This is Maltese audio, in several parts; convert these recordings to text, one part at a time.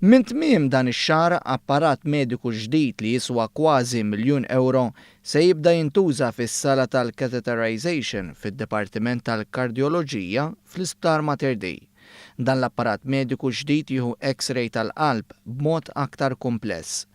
Min tmiem dan ix-xahar apparat mediku ġdid li jiswa kważi €1,000,000 se jibda jintuża fis-sala tal-catheterization fid-Dipartiment tal-Kardjoloġija fl-Isptar Mater Dei. Dan l-apparat mediku ġdid jieħu X-ray tal-qalb b'mod aktar kumpless.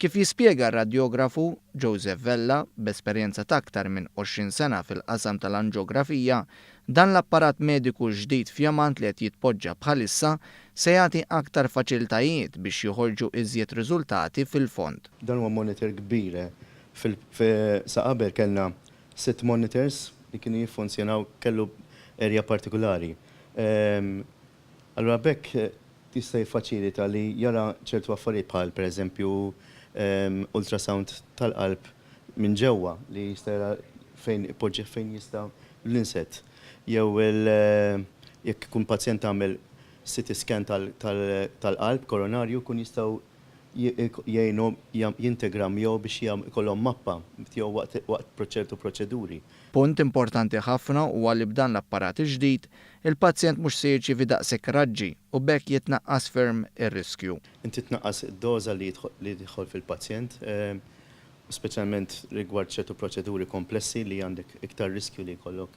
Kif jispjega r-radjografu Joseph Vella, b'esperjenza ta' aktar minn 20 sena fil-qasam tal-anġiografija, dan l-apparat mediku ġdid f'Jamant li qed jitpoġġa bħalissa se jagħti aktar faċiltajiet biex joħorġu iżjed riżultati fil-fond. Dan huwa monitor kbir. Sa qabel kellna 6 monitors li kienu jiffunzjonaw kellu area partikolari. Allura bekk tista' jiffaċilita li jara ċertu affarijiet bħal pereżempju ultrasound tal-qalb minn ġewwa li jista' jara fejn ipoġġi fejn jista' l-insett. Jew jekk ikun pazjent għamel CT scan tal-qalb koronarju kun jistgħu jgħinu jintegram jew biex jkollhom mappa jew waqt ċertu proċeduri. Punt importanti ħafna huwa li b'dan l-apparat ġdid il-pazjent mhux se jirċievi daqshekk raġġi u bekk jitnaqqas ferm ir-riskju. Inti tnaqqas id-doża li jidħol fil-pazjent, speċjalment rigward ċertu proċeduri komplessi li għandek iktar riskju li jkollok.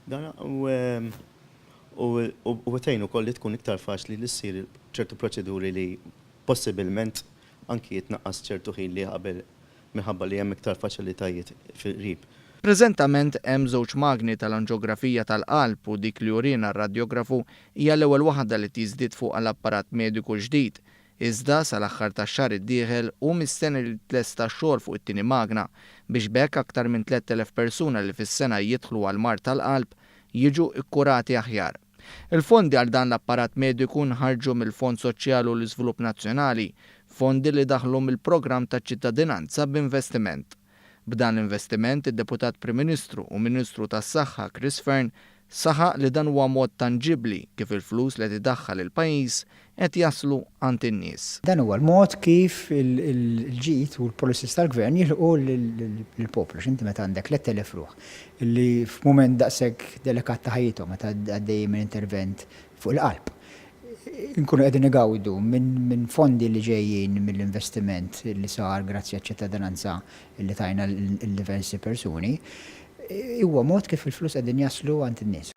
Dan u għetajn ukoll li tkun iktar faċli li ssir ċertu proċeduri li possibilment anki jitnaqqas ċertu ħin li qabel minħabba li hemm iktar faċilitajiet fil-qrib. Preżentament hemm żewġ magni tal-anġiografija tal-qalb u dik li urina r-radjografu hija l-ewwel waħda li tiżdied fuq l-apparat mediku ġdid. Iżda sal-aħħar tax-xahar iddieħel hu mistenni li tlesta x-xogħol fuq it-tieni magna biex bekk aktar minn 3,000 persuna li fis-sena jidħlu għal mart tal-qalb jiġu kkurati aħjar. Il-fondi għal dan l-apparat mediku nħarġu mill-Fond Soċjali u l-Iżvilupp Nazzjonali, fondi li daħlu mill-Programm ta' ċittadinanza b'investiment. B'dan l-investiment, id-Deputat Prim Ministru u Ministru tas-Saħħa Chris Fearn saħaq li dan huwa mod tanġibbli kif il-flus li tidaħħal il-pajjiż qed jaslu għand in-nies. Dan huwa l-mod kif il-ġid u l-policies tal-gvern jilħqu lill-poplu x'inti meta għandek 3,000 ruħ li f'mument daqshekk delikat ta' ħajjithom meta għaddej minn intervent fuq il-qalb. Nkunu qegħdin igawdu minn fondi li ġejjin mill-investiment li sar grazzi għaċ-ċittadinanza li tajna l-diversi persuni, huwa mod kif il-flus qegħdin jaslu għand in-nies.